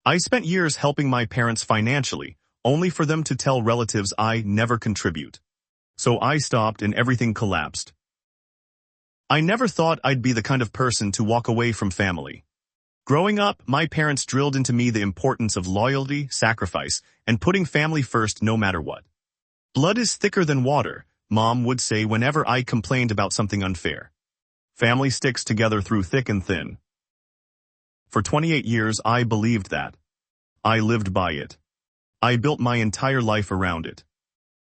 I spent years helping my parents financially, only for them to tell relatives I never contribute. So I stopped and everything collapsed. I never thought I'd be the kind of person to walk away from family. Growing up, my parents drilled into me the importance of loyalty, sacrifice, and putting family first no matter what. Blood is thicker than water, Mom would say whenever I complained about something unfair. Family sticks together through thick and thin. For 28 years, I believed that. I lived by it. I built my entire life around it.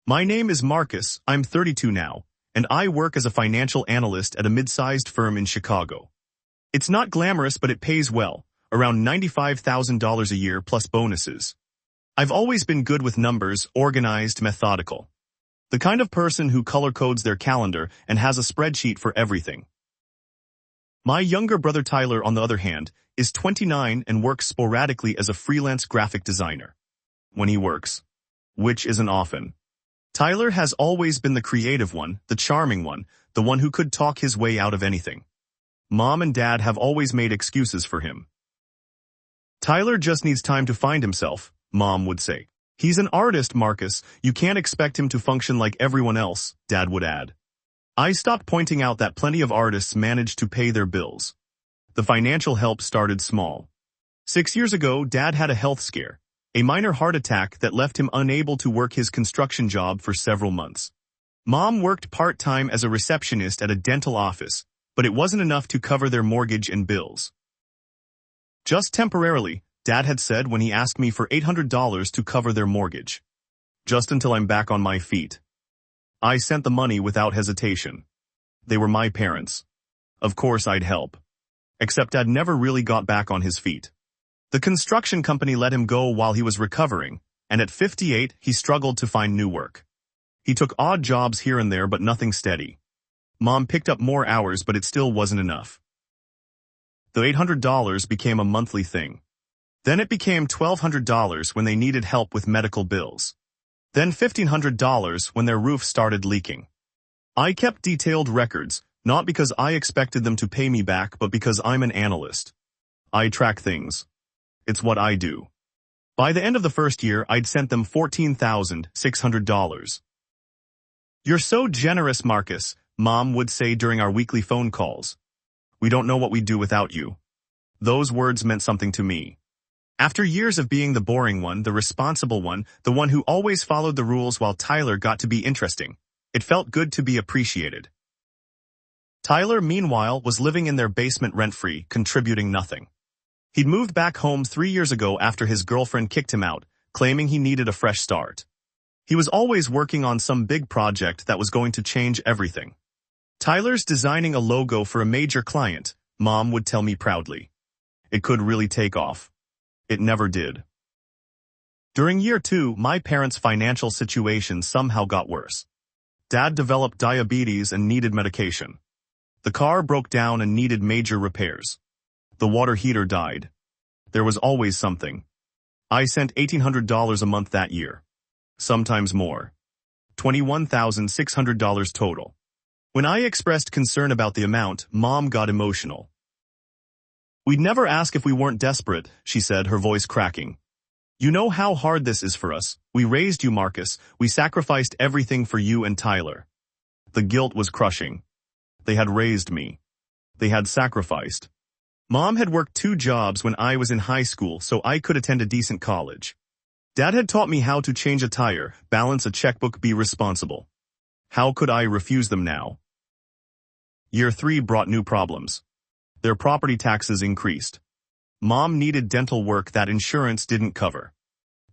My name is Marcus, I'm 32 now, and I work as a financial analyst at a mid-sized firm in Chicago. It's not glamorous, but it pays well, around $95,000 a year plus bonuses. I've always been good with numbers, organized, methodical. The kind of person who color codes their calendar and has a spreadsheet for everything. My younger brother Tyler, on the other hand, is 29 and works sporadically as a freelance graphic designer. When he works, which isn't often. Tyler has always been the creative one, the charming one, the one who could talk his way out of anything. Mom and Dad have always made excuses for him. Tyler just needs time to find himself, Mom would say. He's an artist, Marcus. You can't expect him to function like everyone else, Dad would add. I stopped pointing out that plenty of artists manage to pay their bills. The financial help started small. 6 years ago, Dad had a health scare, a minor heart attack that left him unable to work his construction job for several months. Mom worked part-time as a receptionist at a dental office, but it wasn't enough to cover their mortgage and bills. Just temporarily, Dad had said when he asked me for $800 to cover their mortgage. Just until I'm back on my feet. I sent the money without hesitation. They were my parents. Of course I'd help. Except Dad never really got back on his feet. The construction company let him go while he was recovering, and at 58 he struggled to find new work. He took odd jobs here and there but nothing steady. Mom picked up more hours but it still wasn't enough. The $800 became a monthly thing. Then it became $1,200 when they needed help with medical bills. Then $1,500 when their roof started leaking. I kept detailed records, not because I expected them to pay me back but because I'm an analyst. I track things. It's what I do. By the end of the first year, I'd sent them $14,600. You're so generous, Marcus, Mom would say during our weekly phone calls. We don't know what we'd do without you. Those words meant something to me. After years of being the boring one, the responsible one, the one who always followed the rules while Tyler got to be interesting, it felt good to be appreciated. Tyler, meanwhile, was living in their basement rent-free, contributing nothing. He'd moved back home 3 years ago after his girlfriend kicked him out, claiming he needed a fresh start. He was always working on some big project that was going to change everything. Tyler's designing a logo for a major client, Mom would tell me proudly. It could really take off. It never did. During year 2, my parents' financial situation somehow got worse. Dad developed diabetes and needed medication. The car broke down and needed major repairs. The water heater died. There was always something. I sent $1,800 a month that year. Sometimes more. $21,600 total. When I expressed concern about the amount, Mom got emotional. We'd never ask if we weren't desperate, she said, her voice cracking. You know how hard this is for us. We raised you, Marcus. We sacrificed everything for you and Tyler. The guilt was crushing. They had raised me. They had sacrificed. Mom had worked 2 jobs when I was in high school so I could attend a decent college. Dad had taught me how to change a tire, balance a checkbook, be responsible. How could I refuse them now? Year 3 brought new problems. Their property taxes increased. Mom needed dental work that insurance didn't cover.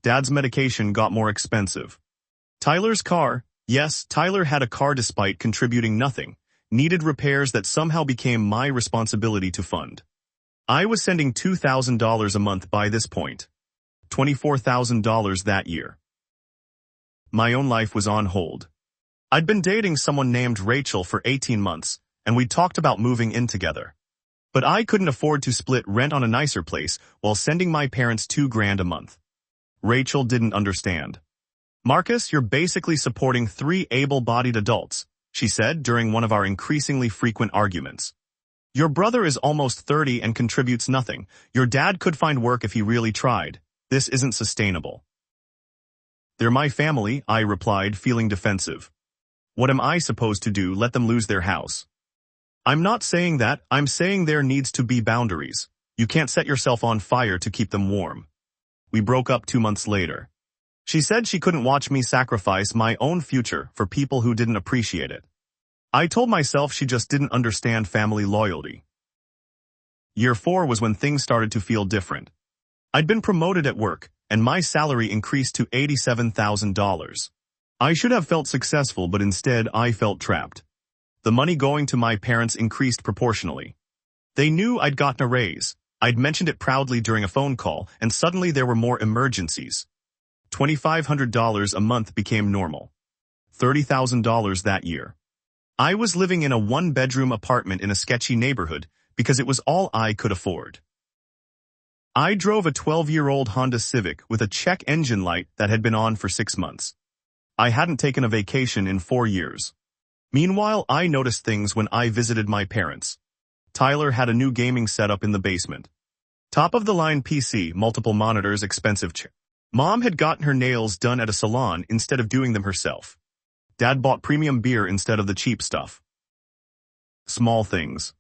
Dad's medication got more expensive. Tyler's car, yes, Tyler had a car despite contributing nothing, needed repairs that somehow became my responsibility to fund. I was sending $2,000 a month by this point. $24,000 that year. My own life was on hold. I'd been dating someone named Rachel for 18 months, and we talked about moving in together. But I couldn't afford to split rent on a nicer place while sending my parents $2,000 a month. Rachel didn't understand. Marcus, you're basically supporting 3 able-bodied adults, she said during one of our increasingly frequent arguments. Your brother is almost 30 and contributes nothing. Your dad could find work if he really tried. This isn't sustainable. They're my family, I replied, feeling defensive. What am I supposed to do, let them lose their house? I'm not saying that, I'm saying there needs to be boundaries. You can't set yourself on fire to keep them warm. We broke up 2 months later. She said she couldn't watch me sacrifice my own future for people who didn't appreciate it. I told myself she just didn't understand family loyalty. Year 4 was when things started to feel different. I'd been promoted at work, and my salary increased to $87,000. I should have felt successful, but instead I felt trapped. The money going to my parents increased proportionally. They knew I'd gotten a raise. I'd mentioned it proudly during a phone call, and suddenly there were more emergencies. $2,500 a month became normal. $30,000 that year. I was living in a 1-bedroom apartment in a sketchy neighborhood because it was all I could afford. I drove a 12-year-old Honda Civic with a check engine light that had been on for 6 months. I hadn't taken a vacation in 4 years. Meanwhile, I noticed things when I visited my parents. Tyler had a new gaming setup in the basement. Top-of-the-line PC, multiple monitors, expensive chair. Mom had gotten her nails done at a salon instead of doing them herself. Dad bought premium beer instead of the cheap stuff. Small things.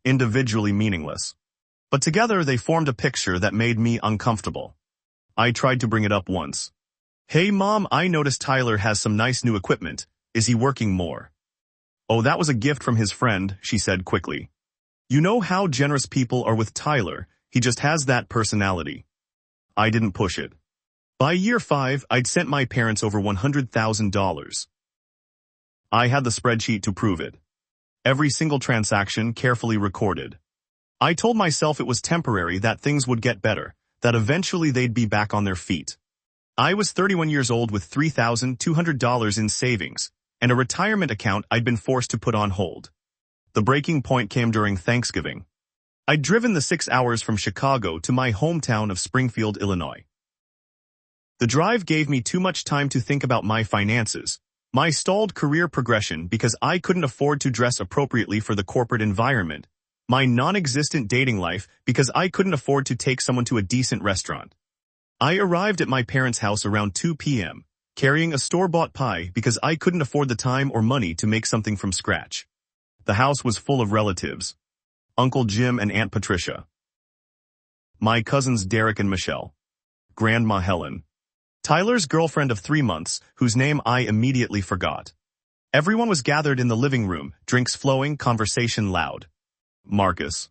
Individually meaningless. But together they formed a picture that made me uncomfortable. I tried to bring it up once. Hey Mom, I noticed Tyler has some nice new equipment. Is he working more? Oh, that was a gift from his friend, she said quickly. You know how generous people are with Tyler, he just has that personality. I didn't push it. By year 5, I'd sent my parents over $100,000. I had the spreadsheet to prove it. Every single transaction carefully recorded. I told myself it was temporary, that things would get better, that eventually they'd be back on their feet. I was 31 years old with $3,200 in savings, and a retirement account I'd been forced to put on hold. The breaking point came during Thanksgiving. I'd driven the 6 hours from Chicago to my hometown of Springfield, Illinois. The drive gave me too much time to think about my finances, my stalled career progression because I couldn't afford to dress appropriately for the corporate environment, my non-existent dating life because I couldn't afford to take someone to a decent restaurant. I arrived at my parents' house around 2 p.m., carrying a store-bought pie because I couldn't afford the time or money to make something from scratch. The house was full of relatives. Uncle Jim and Aunt Patricia. My cousins Derek and Michelle. Grandma Helen. Tyler's girlfriend of 3 months, whose name I immediately forgot. Everyone was gathered in the living room, drinks flowing, conversation loud. Marcus.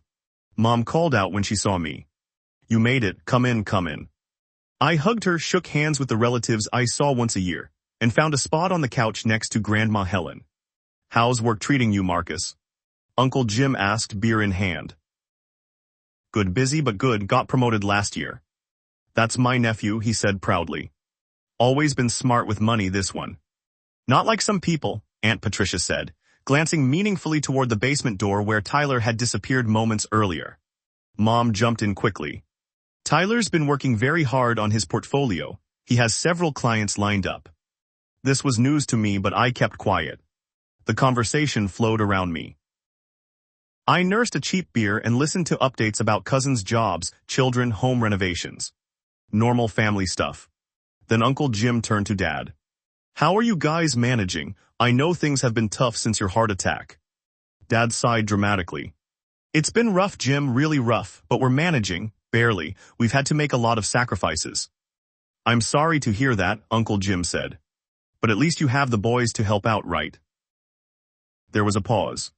Mom called out when she saw me. You made it, come in, come in. I hugged her, shook hands with the relatives I saw once a year, and found a spot on the couch next to Grandma Helen. How's work treating you, Marcus? Uncle Jim asked, beer in hand. Good, busy but good, got promoted last year. That's my nephew, he said proudly. Always been smart with money, this one. Not like some people, Aunt Patricia said, glancing meaningfully toward the basement door where Tyler had disappeared moments earlier. Mom jumped in quickly. Tyler's been working very hard on his portfolio. He has several clients lined up. This was news to me, but I kept quiet. The conversation flowed around me. I nursed a cheap beer and listened to updates about cousins' jobs, children, home renovations. Normal family stuff. Then Uncle Jim turned to Dad. How are you guys managing? I know things have been tough since your heart attack. Dad sighed dramatically. It's been rough, Jim, really rough, but we're managing, barely. We've had to make a lot of sacrifices. I'm sorry to hear that, Uncle Jim said. But at least you have the boys to help out, right? There was a pause.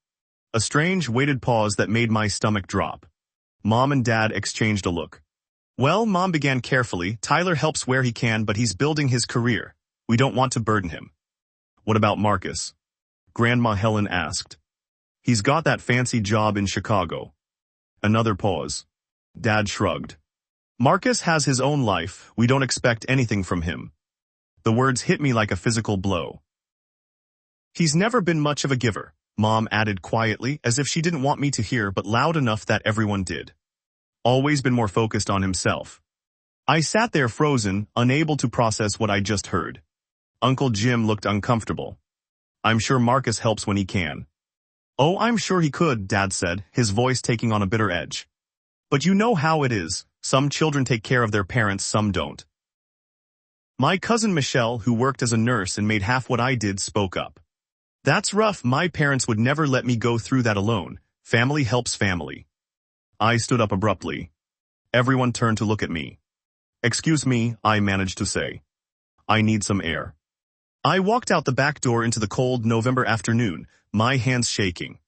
A strange, weighted pause that made my stomach drop. Mom and Dad exchanged a look. Well, Mom began carefully, Tyler helps where he can, but he's building his career. We don't want to burden him. What about Marcus? Grandma Helen asked. He's got that fancy job in Chicago. Another pause. Dad shrugged. Marcus has his own life, we don't expect anything from him. The words hit me like a physical blow. He's never been much of a giver, Mom added quietly, as if she didn't want me to hear, but loud enough that everyone did. Always been more focused on himself. I sat there frozen, unable to process what I just heard. Uncle Jim looked uncomfortable. I'm sure Marcus helps when he can. Oh, I'm sure he could, Dad said, his voice taking on a bitter edge. But you know how it is. Some children take care of their parents, some don't. My cousin Michelle, who worked as a nurse and made half what I did, spoke up. That's rough. My parents would never let me go through that alone. Family helps family. I stood up abruptly. Everyone turned to look at me. Excuse me, I managed to say. I need some air. I walked out the back door into the cold November afternoon, my hands shaking.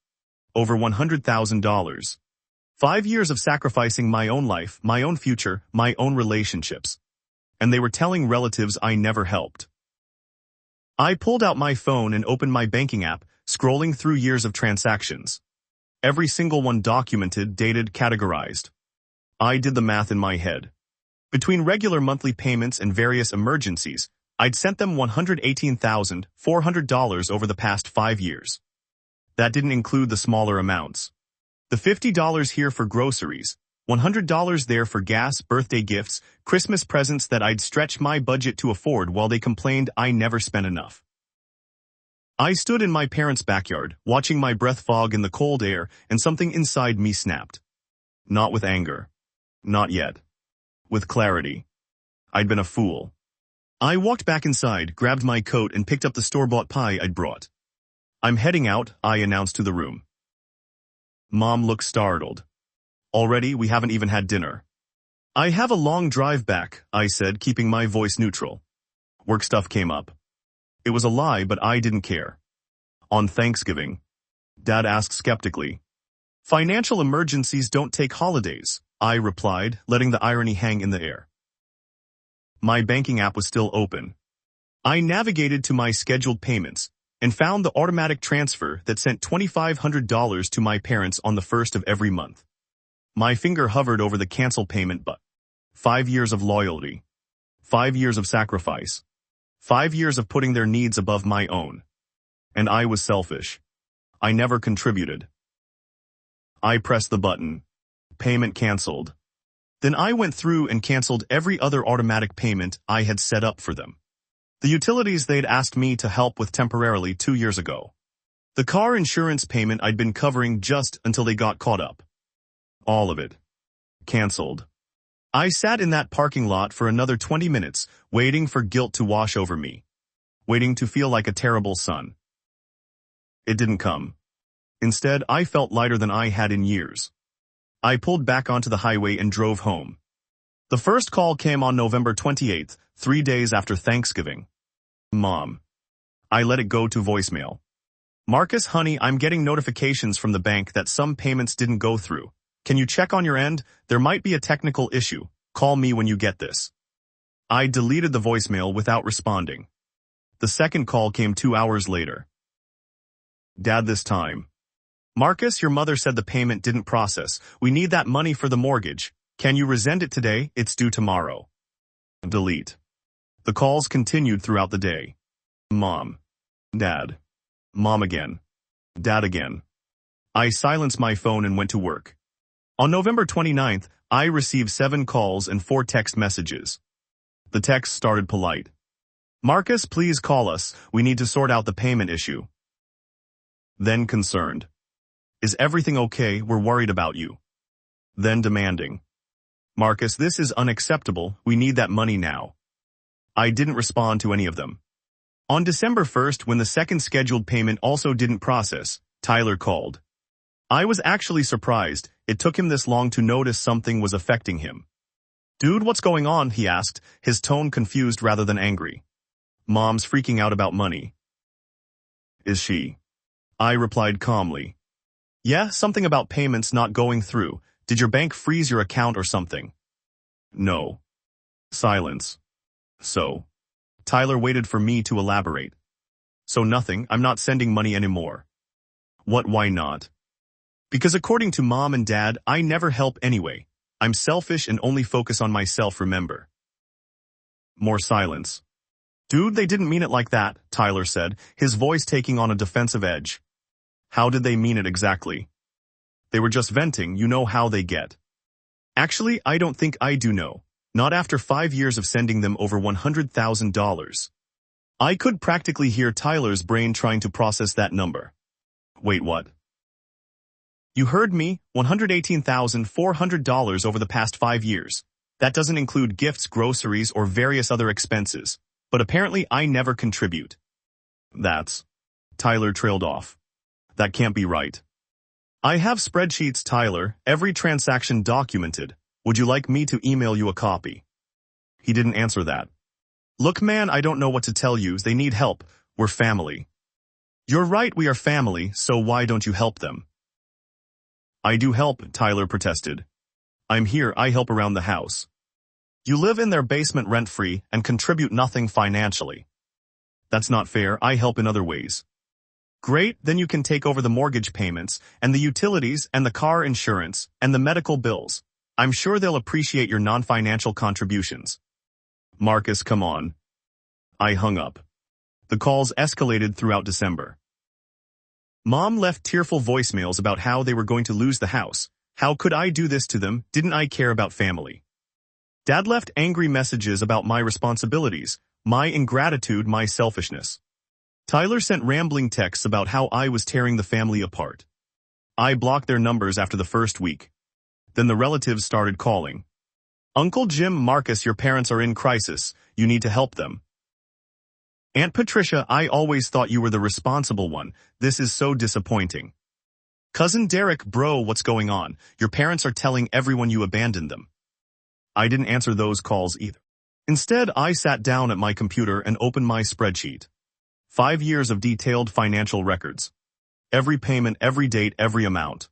Over $100,000. 5 years of sacrificing my own life, my own future, my own relationships. And they were telling relatives I never helped. I pulled out my phone and opened my banking app, scrolling through years of transactions. Every single one documented, dated, categorized. I did the math in my head. Between regular monthly payments and various emergencies, I'd sent them $118,400 over the past 5 years. That didn't include the smaller amounts. The $50 here for groceries, $100 there for gas, birthday gifts, Christmas presents that I'd stretched my budget to afford while they complained I never spent enough. I stood in my parents' backyard, watching my breath fog in the cold air, and something inside me snapped. Not with anger. Not yet. With clarity. I'd been a fool. I walked back inside, grabbed my coat, and picked up the store-bought pie I'd brought. I'm heading out, I announced to the room. Mom looked startled. Already, we haven't even had dinner. I have a long drive back, I said, keeping my voice neutral. Work stuff came up. It was a lie, but I didn't care. On Thanksgiving? Dad asked skeptically. Financial emergencies don't take holidays, I replied, letting the irony hang in the air. My banking app was still open. I navigated to my scheduled payments and found the automatic transfer that sent $2,500 to my parents on the 1st of every month. My finger hovered over the cancel payment button. 5 years of loyalty. 5 years of sacrifice. 5 years of putting their needs above my own. And I was selfish. I never contributed. I pressed the button. Payment canceled. Then I went through and canceled every other automatic payment I had set up for them. The utilities they'd asked me to help with temporarily 2 years ago. The car insurance payment I'd been covering just until they got caught up. All of it. Canceled. I sat in that parking lot for another 20 minutes, waiting for guilt to wash over me. Waiting to feel like a terrible son. It didn't come. Instead, I felt lighter than I had in years. I pulled back onto the highway and drove home. The first call came on November 28th, 3 days after Thanksgiving. Mom. I let it go to voicemail. Marcus, honey, I'm getting notifications from the bank that some payments didn't go through. Can you check on your end? There might be a technical issue. Call me when you get this. I deleted the voicemail without responding. The second call came 2 hours later. Dad this time. Marcus, your mother said the payment didn't process. We need that money for the mortgage. Can you resend it today? It's due tomorrow. Delete. The calls continued throughout the day. Mom. Dad. Mom again. Dad again. I silenced my phone and went to work. On November 29th, I received 7 calls and 4 text messages. The text started polite. Marcus, please call us. We need to sort out the payment issue. Then concerned. Is everything okay? We're worried about you. Then demanding. Marcus, this is unacceptable. We need that money now. I didn't respond to any of them. On December 1st, when the second scheduled payment also didn't process, Tyler called. I was actually surprised. It took him this long to notice something was affecting him. Dude, what's going on? He asked, his tone confused rather than angry. Mom's freaking out about money. Is she? I replied calmly. Yeah, something about payments not going through. Did your bank freeze your account or something? No. Silence. So. Tyler waited for me to elaborate. So nothing, I'm not sending money anymore. What, why not? Because according to Mom and Dad, I never help anyway. I'm selfish and only focus on myself, remember. More silence. Dude, they didn't mean it like that, Tyler said, his voice taking on a defensive edge. How did they mean it exactly? They were just venting, you know how they get. Actually, I don't think I do know. Not after 5 years of sending them over $100,000. I could practically hear Tyler's brain trying to process that number. Wait, what? You heard me, $118,400 over the past 5 years. That doesn't include gifts, groceries, or various other expenses. But apparently I never contribute. That's... Tyler trailed off. That can't be right. I have spreadsheets, Tyler, every transaction documented. Would you like me to email you a copy? He didn't answer that. Look, man, I don't know what to tell you. They need help. We're family. You're right, we are family, so why don't you help them? I do help, Tyler protested. I'm here, I help around the house. You live in their basement rent-free and contribute nothing financially. That's not fair, I help in other ways. Great, then you can take over the mortgage payments, and the utilities, and the car insurance, and the medical bills. I'm sure they'll appreciate your non-financial contributions. Marcus, come on. I hung up. The calls escalated throughout December. Mom left tearful voicemails about how they were going to lose the house. How could I do this to them? Didn't I care about family? Dad left angry messages about my responsibilities, my ingratitude, my selfishness. Tyler sent rambling texts about how I was tearing the family apart. I blocked their numbers after the first week. Then the relatives started calling. Uncle Jim, Marcus, your parents are in crisis. You need to help them. Aunt Patricia, I always thought you were the responsible one. This is so disappointing. Cousin Derek, bro, what's going on? Your parents are telling everyone you abandoned them. I didn't answer those calls either. Instead, I sat down at my computer and opened my spreadsheet. 5 years of detailed financial records. Every payment, every date, every amount.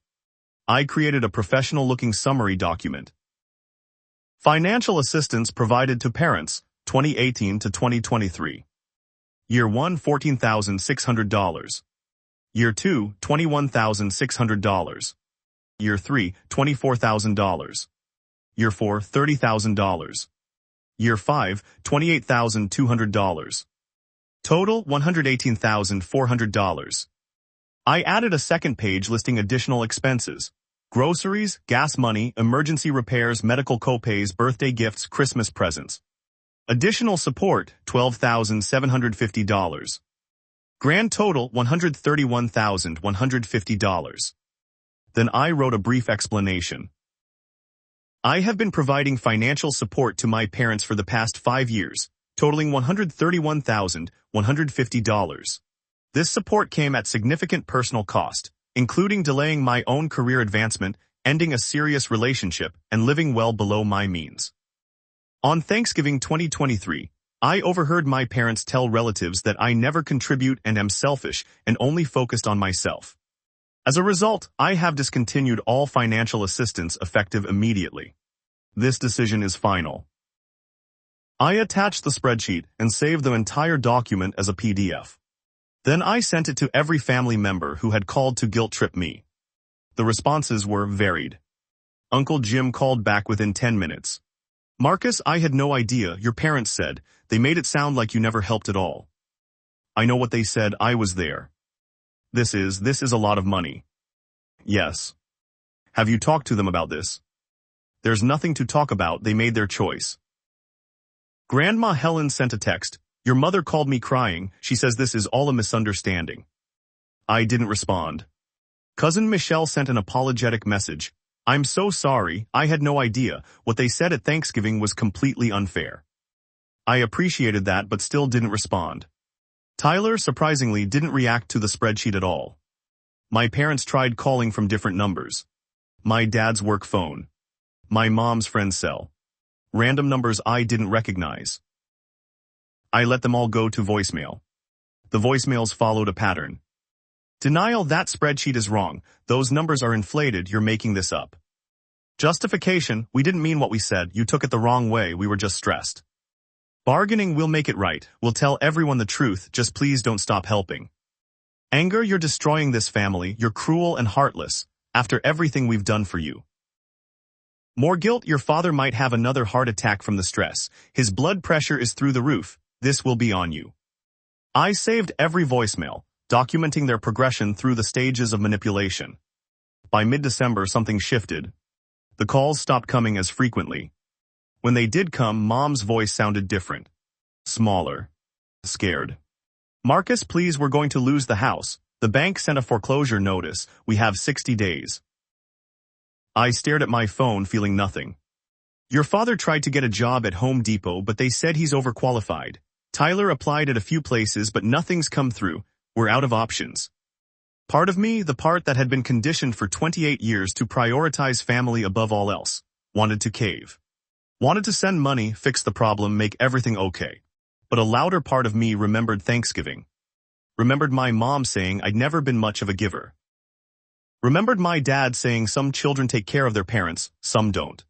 I created a professional-looking summary document. Financial assistance provided to parents, 2018 to 2023. Year 1, $14,600. Year 2, $21,600. Year 3, $24,000. Year 4, $30,000. Year 5, $28,200. Total, $118,400. I added a second page listing additional expenses. Groceries, gas money, emergency repairs, medical copays, birthday gifts, Christmas presents. Additional support, $12,750. Grand total, $131,150. Then I wrote a brief explanation. I have been providing financial support to my parents for the past 5 years, totaling $131,150. This support came at significant personal cost, including delaying my own career advancement, ending a serious relationship, and living well below my means. On Thanksgiving 2023, I overheard my parents tell relatives that I never contribute and am selfish and only focused on myself. As a result, I have discontinued all financial assistance effective immediately. This decision is final. I attached the spreadsheet and saved the entire document as a PDF. Then I sent it to every family member who had called to guilt trip me. The responses were varied. Uncle Jim called back within 10 minutes. Marcus, I had no idea, your parents said. They made it sound like you never helped at all. I know what they said, I was there. This is a lot of money. Yes. Have you talked to them about this? There's nothing to talk about, they made their choice. Grandma Helen sent a text. Your mother called me crying, she says this is all a misunderstanding. I didn't respond. Cousin Michelle sent an apologetic message. I'm so sorry, I had no idea. What they said at Thanksgiving was completely unfair. I appreciated that but still didn't respond. Tyler, surprisingly, didn't react to the spreadsheet at all. My parents tried calling from different numbers. My dad's work phone. My mom's friend's cell. Random numbers I didn't recognize. I let them all go to voicemail. The voicemails followed a pattern. Denial, that spreadsheet is wrong. Those numbers are inflated, you're making this up. Justification, we didn't mean what we said, you took it the wrong way, we were just stressed. Bargaining, we'll make it right, we'll tell everyone the truth, just please don't stop helping. Anger, you're destroying this family, you're cruel and heartless, after everything we've done for you. More guilt, your father might have another heart attack from the stress, his blood pressure is through the roof, this will be on you. I saved every voicemail, documenting their progression through the stages of manipulation. By mid-December, something shifted. The calls stopped coming as frequently. When they did come, Mom's voice sounded different. Smaller. Scared. Marcus, please, we're going to lose the house. The bank sent a foreclosure notice. We have 60 days. I stared at my phone, feeling nothing. Your father tried to get a job at Home Depot, but they said he's overqualified. Tyler applied at a few places, but nothing's come through. We're out of options. Part of me, the part that had been conditioned for 28 years to prioritize family above all else, wanted to cave. Wanted to send money, fix the problem, make everything okay. But a louder part of me remembered Thanksgiving. Remembered my mom saying I'd never been much of a giver. Remembered my dad saying some children take care of their parents, some don't.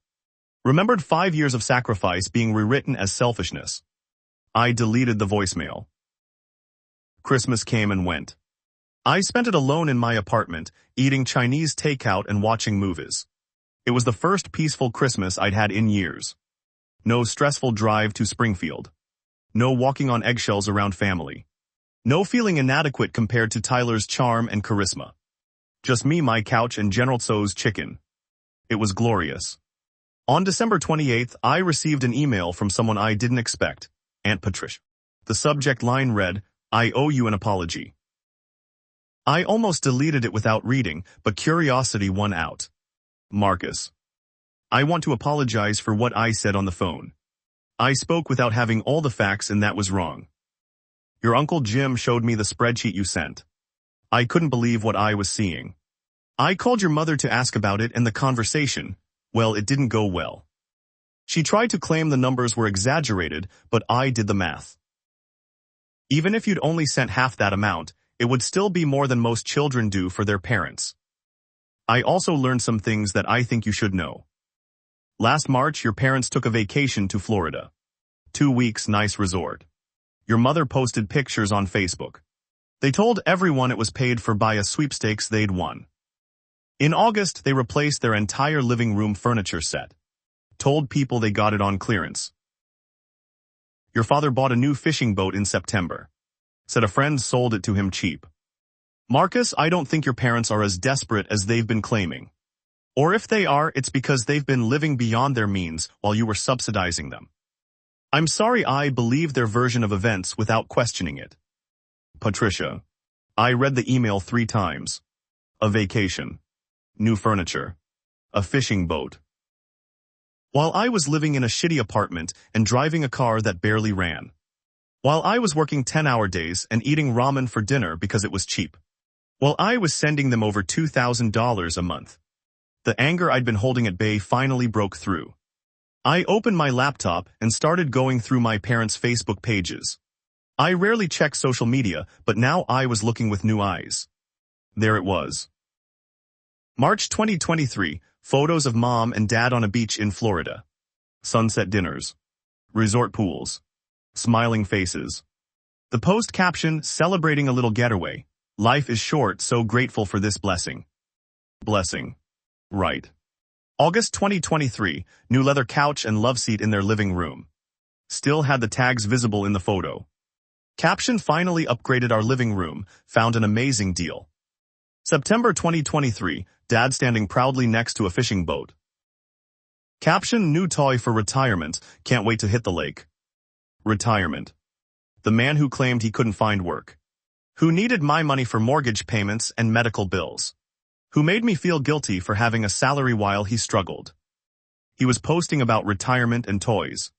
Remembered 5 years of sacrifice being rewritten as selfishness. I deleted the voicemail. Christmas came and went. I spent it alone in my apartment, eating Chinese takeout and watching movies. It was the first peaceful Christmas I'd had in years. No stressful drive to Springfield. No walking on eggshells around family. No feeling inadequate compared to Tyler's charm and charisma. Just me, my couch, and General Tso's chicken. It was glorious. On December 28th, I received an email from someone I didn't expect, Aunt Patricia. The subject line read, "I owe you an apology." I almost deleted it without reading, but curiosity won out. Marcus. I want to apologize for what I said on the phone. I spoke without having all the facts, and that was wrong. Your Uncle Jim showed me the spreadsheet you sent. I couldn't believe what I was seeing. I called your mother to ask about it, and the conversation, well, it didn't go well. She tried to claim the numbers were exaggerated, but I did the math. Even if you'd only sent half that amount, it would still be more than most children do for their parents. I also learned some things that I think you should know. Last March, your parents took a vacation to Florida. 2 weeks, nice resort. Your mother posted pictures on Facebook. They told everyone it was paid for by a sweepstakes they'd won. In August, they replaced their entire living room furniture set. Told people they got it on clearance. Your father bought a new fishing boat in September. Said a friend sold it to him cheap. Marcus, I don't think your parents are as desperate as they've been claiming. Or if they are, it's because they've been living beyond their means while you were subsidizing them. I'm sorry I believed their version of events without questioning it. Patricia. I read the email 3 times. A vacation. New furniture. A fishing boat. While I was living in a shitty apartment and driving a car that barely ran. While I was working 10-hour days and eating ramen for dinner because it was cheap. While I was sending them over $2,000 a month. The anger I'd been holding at bay finally broke through. I opened my laptop and started going through my parents' Facebook pages. I rarely check social media, but now I was looking with new eyes. There it was. March 2023, photos of mom and dad on a beach in Florida. Sunset dinners. Resort pools. Smiling faces. The post caption, celebrating a little getaway. Life is short, so grateful for this blessing. Blessing. Right. August 2023, new leather couch and love seat in their living room. Still had the tags visible in the photo. Caption, finally upgraded our living room, found an amazing deal. September 2023, dad standing proudly next to a fishing boat. Caption, new toy for retirement, can't wait to hit the lake. Retirement. The man who claimed he couldn't find work. Who needed my money for mortgage payments and medical bills. Who made me feel guilty for having a salary while he struggled. He was posting about retirement and toys.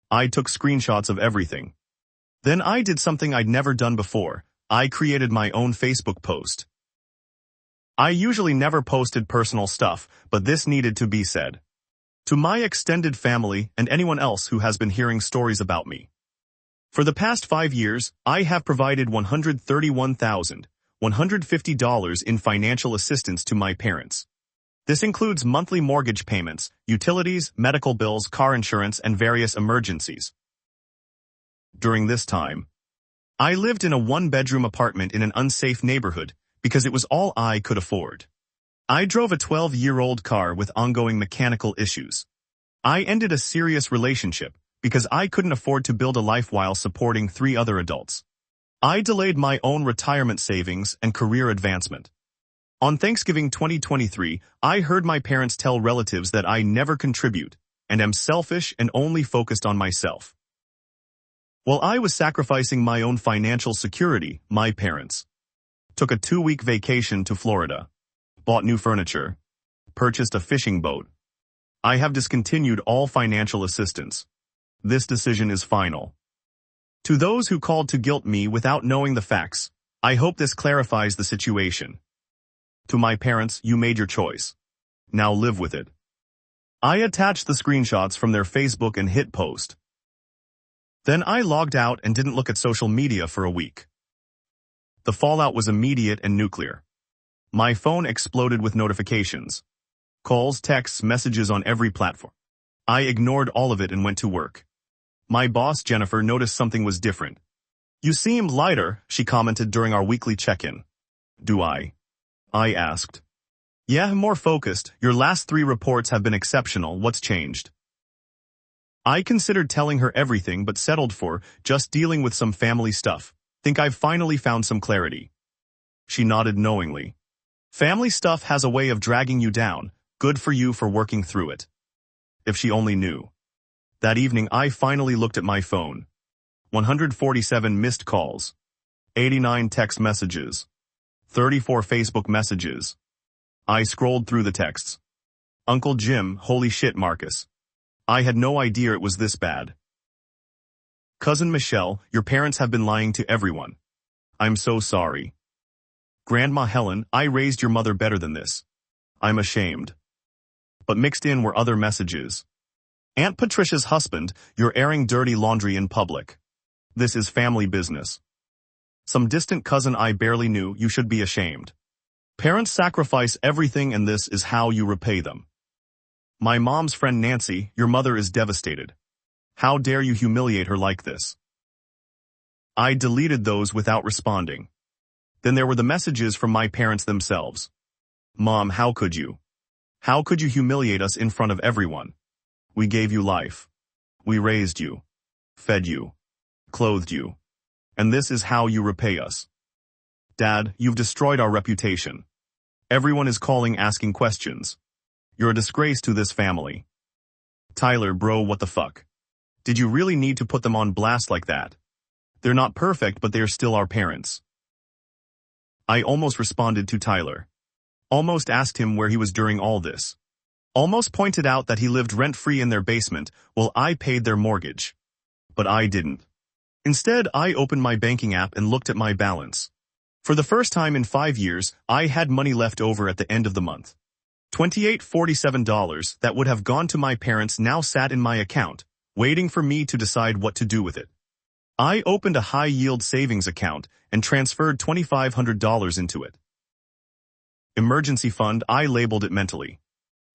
I took screenshots of everything. Then I did something I'd never done before. I created my own Facebook post. I usually never posted personal stuff, but this needed to be said. To my extended family and anyone else who has been hearing stories about me. For the past 5 years, I have provided $131,150 in financial assistance to my parents. This includes monthly mortgage payments, utilities, medical bills, car insurance, and various emergencies. During this time, I lived in a 1-bedroom apartment in an unsafe neighborhood because it was all I could afford. I drove a 12-year-old car with ongoing mechanical issues. I ended a serious relationship because I couldn't afford to build a life while supporting 3 other adults. I delayed my own retirement savings and career advancement. On Thanksgiving 2023, I heard my parents tell relatives that I never contribute and am selfish and only focused on myself. While I was sacrificing my own financial security, my parents took a 2-week vacation to Florida, bought new furniture, purchased a fishing boat. I have discontinued all financial assistance. This decision is final. To those who called to guilt me without knowing the facts, I hope this clarifies the situation. To my parents, you made your choice. Now live with it. I attached the screenshots from their Facebook and hit post. Then I logged out and didn't look at social media for a week. The fallout was immediate and nuclear. My phone exploded with notifications. Calls, texts, messages on every platform. I ignored all of it and went to work. My boss, Jennifer, noticed something was different. You seem lighter, she commented during our weekly check-in. Do I? I asked. Yeah, more focused. Your last 3 reports have been exceptional. What's changed? I considered telling her everything but settled for just dealing with some family stuff. Think I've finally found some clarity. She nodded knowingly. Family stuff has a way of dragging you down. Good for you for working through it. If she only knew. That evening I finally looked at my phone. 147 missed calls. 89 text messages. 34 Facebook messages. I scrolled through the texts. Uncle Jim, holy shit, Marcus. I had no idea it was this bad. Cousin Michelle, your parents have been lying to everyone. I'm so sorry. Grandma Helen, I raised your mother better than this. I'm ashamed. But mixed in were other messages. Aunt Patricia's husband, you're airing dirty laundry in public. This is family business. Some distant cousin I barely knew, you should be ashamed. Parents sacrifice everything and this is how you repay them. My mom's friend Nancy, your mother is devastated. How dare you humiliate her like this? I deleted those without responding. Then there were the messages from my parents themselves. Mom, how could you? How could you humiliate us in front of everyone? We gave you life. We raised you. Fed you. Clothed you. And this is how you repay us. Dad, you've destroyed our reputation. Everyone is calling asking questions. You're a disgrace to this family. Tyler, bro, what the fuck? Did you really need to put them on blast like that? They're not perfect, but they're still our parents. I almost responded to Tyler. Almost asked him where he was during all this. Almost pointed out that he lived rent-free in their basement while I paid their mortgage. But I didn't. Instead, I opened my banking app and looked at my balance. For the first time in 5 years, I had money left over at the end of the month. $28.47 that would have gone to my parents now sat in my account, waiting for me to decide what to do with it. I opened a high-yield savings account and transferred $2,500 into it. Emergency fund, I labeled it mentally.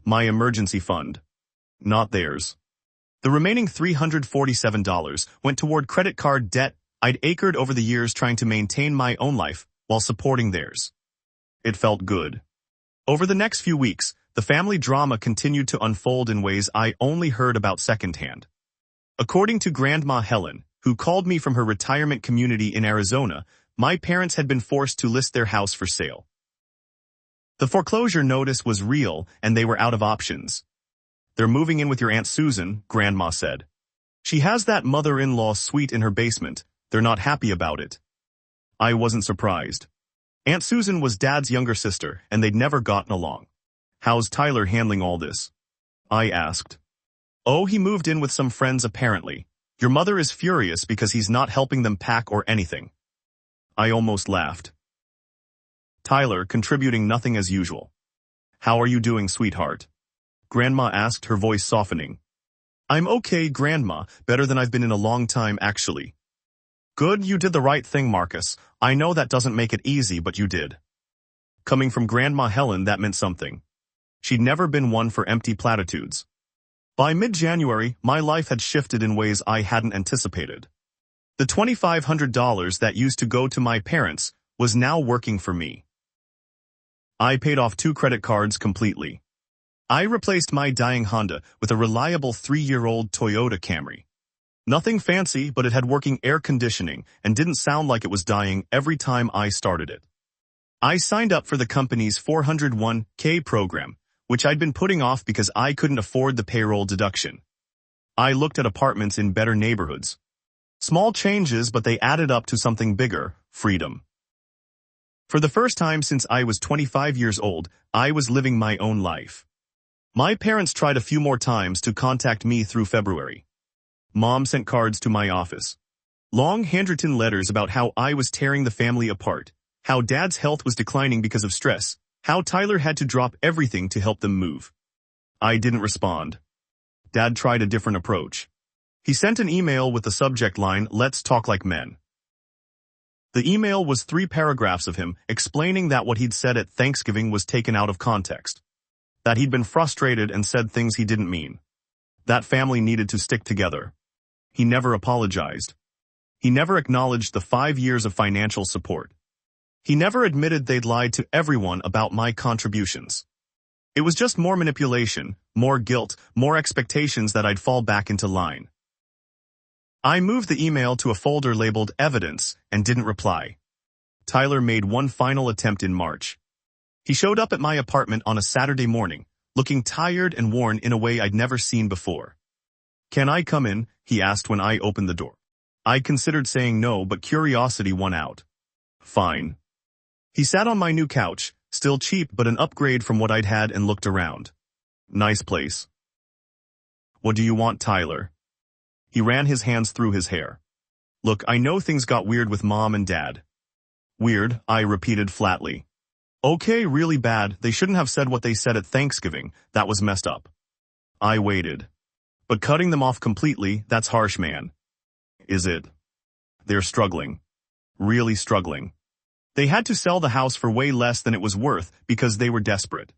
My emergency fund. Not theirs. The remaining $347 went toward credit card debt I'd acred over the years trying to maintain my own life while supporting theirs. It felt good. Over the next few weeks, the family drama continued to unfold in ways I only heard about secondhand. According to Grandma Helen, who called me from her retirement community in Arizona, my parents had been forced to list their house for sale. The foreclosure notice was real and they were out of options. They're moving in with your Aunt Susan, Grandma said. She has that mother-in-law suite in her basement. They're not happy about it. I wasn't surprised. Aunt Susan was Dad's younger sister and they'd never gotten along. How's Tyler handling all this? I asked. Oh, he moved in with some friends apparently. Your mother is furious because he's not helping them pack or anything. I almost laughed. Tyler, contributing nothing as usual. How are you doing, sweetheart? Grandma asked, her voice softening. I'm okay, Grandma, better than I've been in a long time actually. Good, you did the right thing, Marcus. I know that doesn't make it easy, but you did. Coming from Grandma Helen, that meant something. She'd never been one for empty platitudes. By mid-January, my life had shifted in ways I hadn't anticipated. The $2,500 that used to go to my parents was now working for me. I paid off 2 credit cards completely. I replaced my dying Honda with a reliable 3-year-old Toyota Camry. Nothing fancy, but it had working air conditioning and didn't sound like it was dying every time I started it. I signed up for the company's 401k program, which I'd been putting off because I couldn't afford the payroll deduction. I looked at apartments in better neighborhoods. Small changes, but they added up to something bigger, freedom. For the first time since I was 25 years old, I was living my own life. My parents tried a few more times to contact me through February. Mom sent cards to my office. Long handwritten letters about how I was tearing the family apart, how Dad's health was declining because of stress, how Tyler had to drop everything to help them move. I didn't respond. Dad tried a different approach. He sent an email with the subject line, "Let's talk like men." The email was 3 paragraphs of him explaining that what he'd said at Thanksgiving was taken out of context. That he'd been frustrated and said things he didn't mean. That family needed to stick together. He never apologized. He never acknowledged the 5 years of financial support. He never admitted they'd lied to everyone about my contributions. It was just more manipulation, more guilt, more expectations that I'd fall back into line. I moved the email to a folder labeled Evidence and didn't reply. Tyler made one final attempt in March. He showed up at my apartment on a Saturday morning, looking tired and worn in a way I'd never seen before. "Can I come in?" he asked when I opened the door. I considered saying no, but curiosity won out. Fine. He sat on my new couch, still cheap but an upgrade from what I'd had, and looked around. Nice place. "What do you want, Tyler?" He ran his hands through his hair. "Look, I know things got weird with Mom and Dad." "Weird," I repeated flatly. "Okay, really bad. They shouldn't have said what they said at Thanksgiving. That was messed up." I waited. "But cutting them off completely, that's harsh, man." "Is it?" "They're struggling. Really struggling. They had to sell the house for way less than it was worth because they were desperate.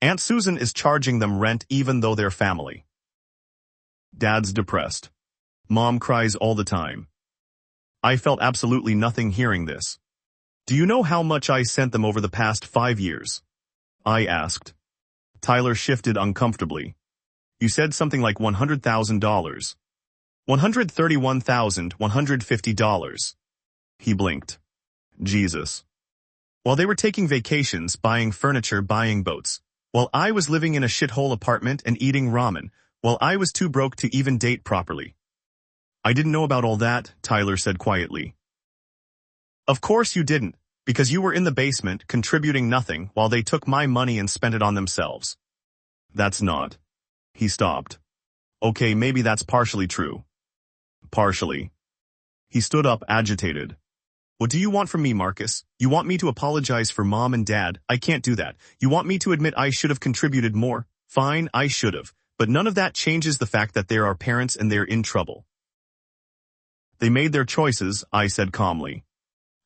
Aunt Susan is charging them rent even though they're family. Dad's depressed. Mom cries all the time." I felt absolutely nothing hearing this. "Do you know how much I sent them over the past 5 years?" I asked. Tyler shifted uncomfortably. "You said something like $100,000. $131,150. He blinked. "Jesus." While they were taking vacations, buying furniture, buying boats. While I was living in a shithole apartment and eating ramen. While I was too broke to even date properly. "I didn't know about all that," Tyler said quietly. "Of course you didn't, because you were in the basement, contributing nothing, while they took my money and spent it on themselves." "That's not." He stopped. "Okay, maybe that's partially true." "Partially." He stood up, agitated. "What do you want from me, Marcus? You want me to apologize for Mom and Dad? I can't do that. You want me to admit I should have contributed more? Fine, I should have. But none of that changes the fact that they're our parents and they're in trouble." "They made their choices," I said calmly.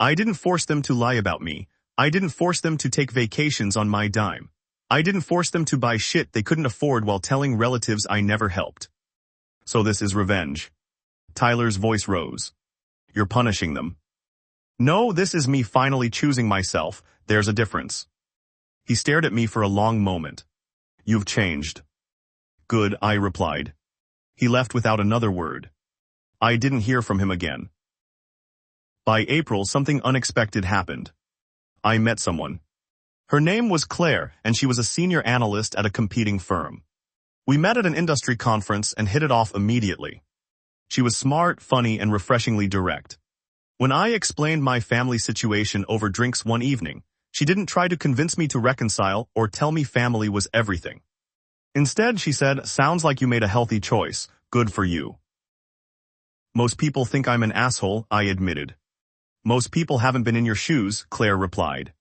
"I didn't force them to lie about me. I didn't force them to take vacations on my dime. I didn't force them to buy shit they couldn't afford while telling relatives I never helped." "So this is revenge." Tyler's voice rose. "You're punishing them." "No, this is me finally choosing myself. There's a difference." He stared at me for a long moment. "You've changed." "Good," I replied. He left without another word. I didn't hear from him again. By April, something unexpected happened. I met someone. Her name was Claire, and she was a senior analyst at a competing firm. We met at an industry conference and hit it off immediately. She was smart, funny, and refreshingly direct. When I explained my family situation over drinks one evening, she didn't try to convince me to reconcile or tell me family was everything. Instead, she said, "Sounds like you made a healthy choice. Good for you." "Most people think I'm an asshole," I admitted. "Most people haven't been in your shoes," Claire replied.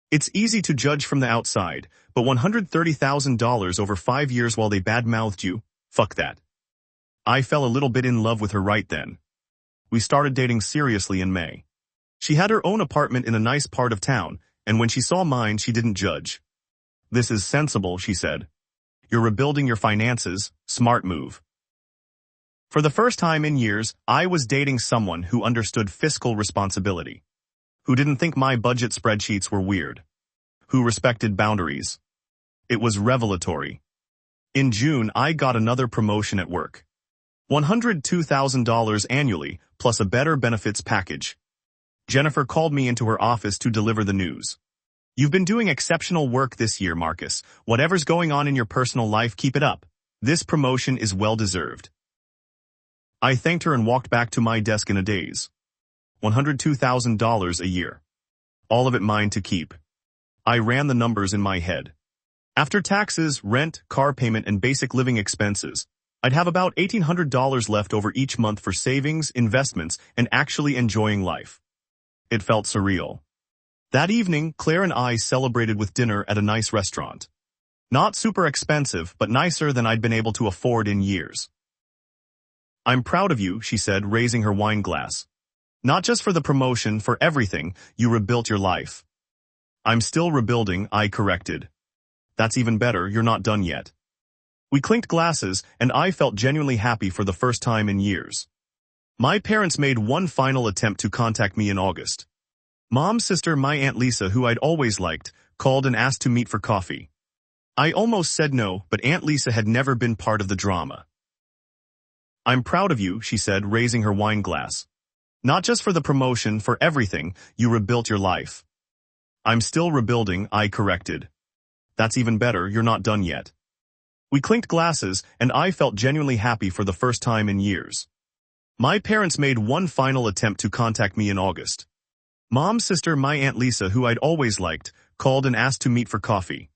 "It's easy to judge from the outside, but $130,000 over 5 years while they badmouthed you? Fuck that." I fell a little bit in love with her right then. We started dating seriously in May. She had her own apartment in a nice part of town, and when she saw mine, she didn't judge. "This is sensible," she said. "You're rebuilding your finances, smart move." For the first time in years, I was dating someone who understood fiscal responsibility. Who didn't think my budget spreadsheets were weird. Who respected boundaries. It was revelatory. In June, I got another promotion at work. $102,000 annually, plus a better benefits package. Jennifer called me into her office to deliver the news. "You've been doing exceptional work this year, Marcus. Whatever's going on in your personal life, keep it up. This promotion is well-deserved." I thanked her and walked back to my desk in a daze. $102,000 a year. All of it mine to keep. I ran the numbers in my head. After taxes, rent, car payment, and basic living expenses, I'd have about $1,800 left over each month for savings, investments, and actually enjoying life. It felt surreal. That evening, Claire and I celebrated with dinner at a nice restaurant. Not super expensive, but nicer than I'd been able to afford in years. "I'm proud of you," she said, raising her wine glass. "Not just for the promotion, for everything. You rebuilt your life." "I'm still rebuilding," I corrected. "That's even better, you're not done yet." We clinked glasses, and I felt genuinely happy for the first time in years. My parents made one final attempt to contact me in August. Mom's sister, my Aunt Lisa, who I'd always liked, called and asked to meet for coffee. I almost said no, but Aunt Lisa had never been part of the drama. "I'm proud of you," she said, raising her wine glass. "Not just for the promotion, for everything. You rebuilt your life." "I'm still rebuilding," I corrected. "That's even better, you're not done yet." We clinked glasses, and I felt genuinely happy for the first time in years. My parents made one final attempt to contact me in August. Mom's sister, my Aunt Lisa, who I'd always liked, called and asked to meet for coffee.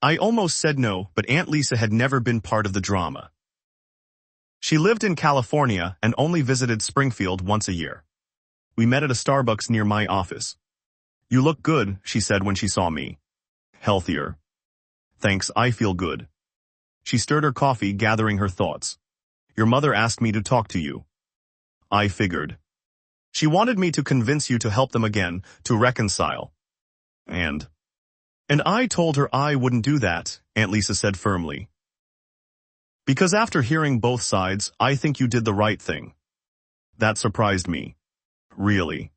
I almost said no, but Aunt Lisa had never been part of the drama. She lived in California and only visited Springfield once a year. We met at a Starbucks near my office. "You look good," she said when she saw me. "Healthier." "Thanks, I feel good." She stirred her coffee, gathering her thoughts. "Your mother asked me to talk to you." I figured. "She wanted me to convince you to help them again, to reconcile." And I told her I wouldn't do that," Aunt Lisa said firmly. "Because after hearing both sides, I think you did the right thing." That surprised me. "Really?"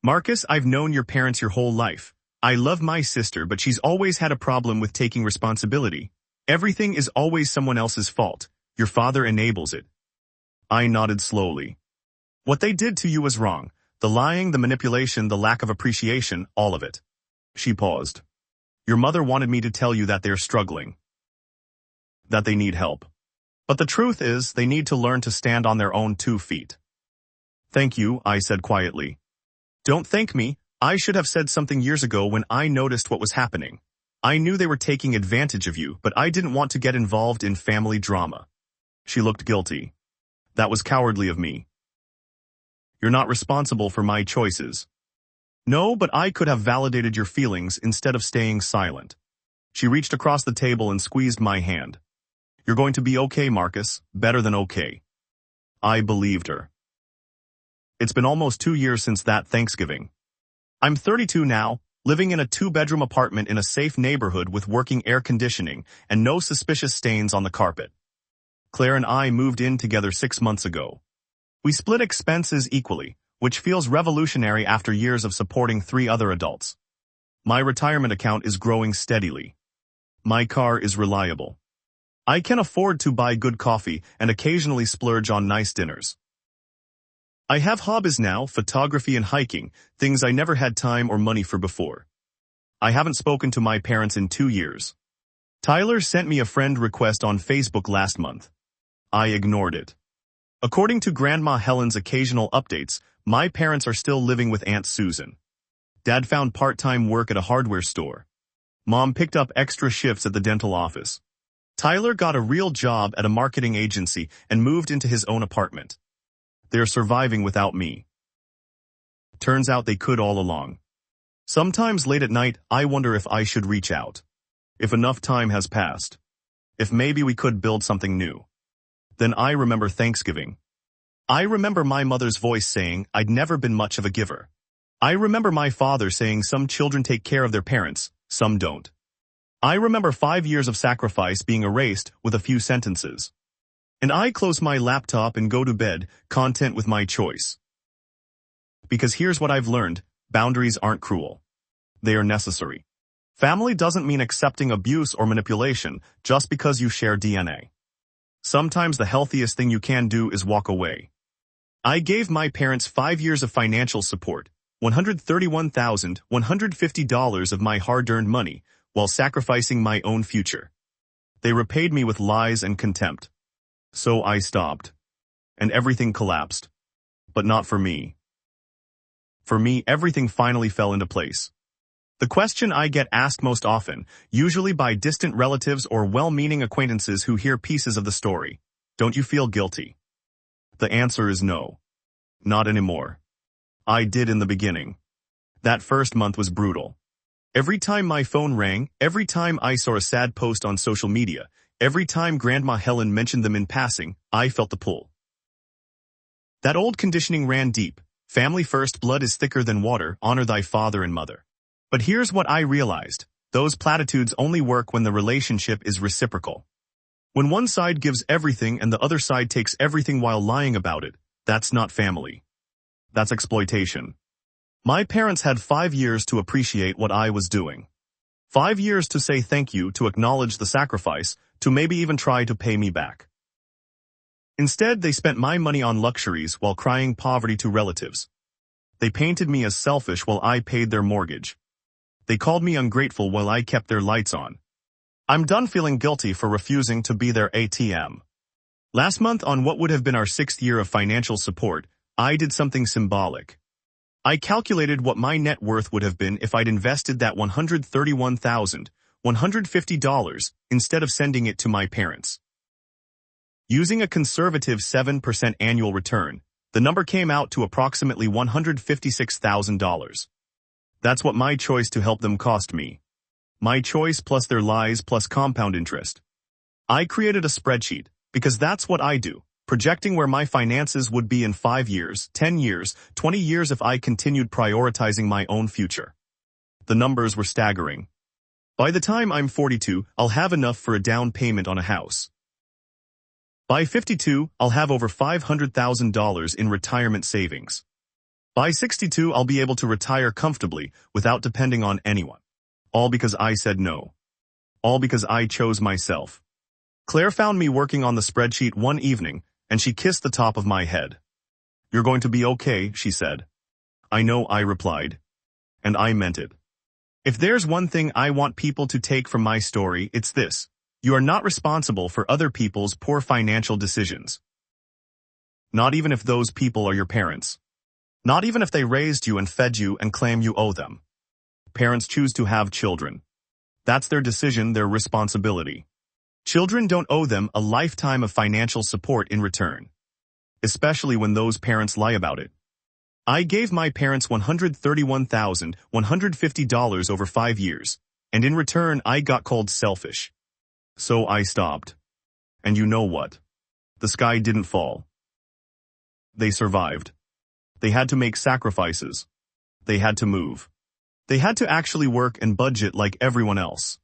"Marcus, I've known your parents your whole life. I love my sister, but she's always had a problem with taking responsibility. Everything is always someone else's fault. Your father enables it." I nodded slowly. "What they did to you was wrong. The lying, the manipulation, the lack of appreciation, all of it." She paused. "Your mother wanted me to tell you that they're struggling. That they need help. But the truth is, they need to learn to stand on their own 2 feet. "Thank you," I said quietly. "Don't thank me. I should have said something years ago when I noticed what was happening. I knew they were taking advantage of you, but I didn't want to get involved in family drama." She looked guilty. "That was cowardly of me." "You're not responsible for my choices." "No, but I could have validated your feelings instead of staying silent." She reached across the table and squeezed my hand. "You're going to be okay, Marcus. Better than okay." I believed her. It's been almost 2 years since that Thanksgiving. I'm 32 now, living in a 2-bedroom apartment in a safe neighborhood with working air conditioning and no suspicious stains on the carpet. Claire and I moved in together 6 months ago. We split expenses equally, which feels revolutionary after years of supporting 3 other adults. My retirement account is growing steadily. My car is reliable. I can afford to buy good coffee and occasionally splurge on nice dinners. I have hobbies now, photography and hiking, things I never had time or money for before. I haven't spoken to my parents in 2 years. Tyler sent me a friend request on Facebook last month. I ignored it. According to Grandma Helen's occasional updates, my parents are still living with Aunt Susan. Dad found part-time work at a hardware store. Mom picked up extra shifts at the dental office. Tyler got a real job at a marketing agency and moved into his own apartment. They're surviving without me. Turns out they could all along. Sometimes late at night, I wonder if I should reach out. If enough time has passed. If maybe we could build something new. Then I remember Thanksgiving. I remember my mother's voice saying I'd never been much of a giver. I remember my father saying some children take care of their parents, some don't. I remember 5 years of sacrifice being erased with a few sentences. And I close my laptop and go to bed, content with my choice. Because here's what I've learned, boundaries aren't cruel. They are necessary. Family doesn't mean accepting abuse or manipulation just because you share DNA. Sometimes the healthiest thing you can do is walk away. I gave my parents 5 years of financial support, $131,150 of my hard-earned money, while sacrificing my own future. They repaid me with lies and contempt. So I stopped. And everything collapsed. But not for me. For me, everything finally fell into place. The question I get asked most often, usually by distant relatives or well-meaning acquaintances who hear pieces of the story. Don't you feel guilty? The answer is no. Not anymore. I did in the beginning. That first month was brutal. Every time my phone rang, every time I saw a sad post on social media, every time Grandma Helen mentioned them in passing, I felt the pull. That old conditioning ran deep. Family first, blood is thicker than water, honor thy father and mother. But here's what I realized. Those platitudes only work when the relationship is reciprocal. When one side gives everything and the other side takes everything while lying about it, that's not family. That's exploitation. My parents had 5 years to appreciate what I was doing. 5 years to say thank you, to acknowledge the sacrifice, to maybe even try to pay me back. Instead, they spent my money on luxuries while crying poverty to relatives. They painted me as selfish while I paid their mortgage. They called me ungrateful while I kept their lights on. I'm done feeling guilty for refusing to be their ATM. Last month, on what would have been our 6th year of financial support, I did something symbolic. I calculated what my net worth would have been if I'd invested that $131,150 instead of sending it to my parents. Using a conservative 7% annual return, the number came out to approximately $156,000. That's what my choice to help them cost me. My choice plus their lies plus compound interest. I created a spreadsheet, because that's what I do, projecting where my finances would be in 5 years, 10 years, 20 years if I continued prioritizing my own future. The numbers were staggering. By the time I'm 42, I'll have enough for a down payment on a house. By 52, I'll have over $500,000 in retirement savings. By 62, I'll be able to retire comfortably without depending on anyone. All because I said no. All because I chose myself. Claire found me working on the spreadsheet one evening, and she kissed the top of my head. "You're going to be okay," she said. "I know," I replied. And I meant it. If there's one thing I want people to take from my story, it's this. You are not responsible for other people's poor financial decisions. Not even if those people are your parents. Not even if they raised you and fed you and claim you owe them. Parents choose to have children. That's their decision, their responsibility. Children don't owe them a lifetime of financial support in return. Especially when those parents lie about it. I gave my parents $131,150 over 5 years, and in return I got called selfish. So I stopped. And you know what? The sky didn't fall. They survived. They had to make sacrifices. They had to move. They had to actually work and budget like everyone else.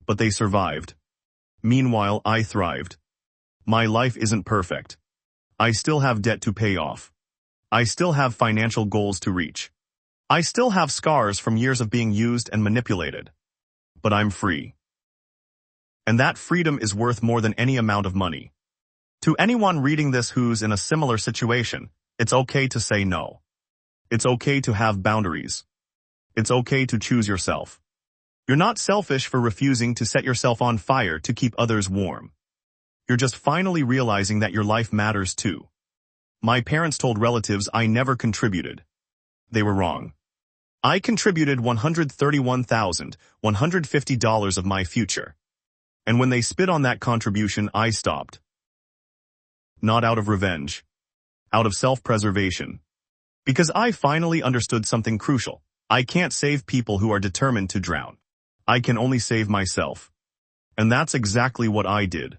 But they survived. Meanwhile, I thrived. My life isn't perfect. I still have debt to pay off. I still have financial goals to reach. I still have scars from years of being used and manipulated. But I'm free. And that freedom is worth more than any amount of money. To anyone reading this who's in a similar situation, it's okay to say no. It's okay to have boundaries. It's okay to choose yourself. You're not selfish for refusing to set yourself on fire to keep others warm. You're just finally realizing that your life matters too. My parents told relatives I never contributed. They were wrong. I contributed $131,150 of my future. And when they spit on that contribution, I stopped. Not out of revenge. Out of self-preservation. Because I finally understood something crucial. I can't save people who are determined to drown. I can only save myself. And that's exactly what I did.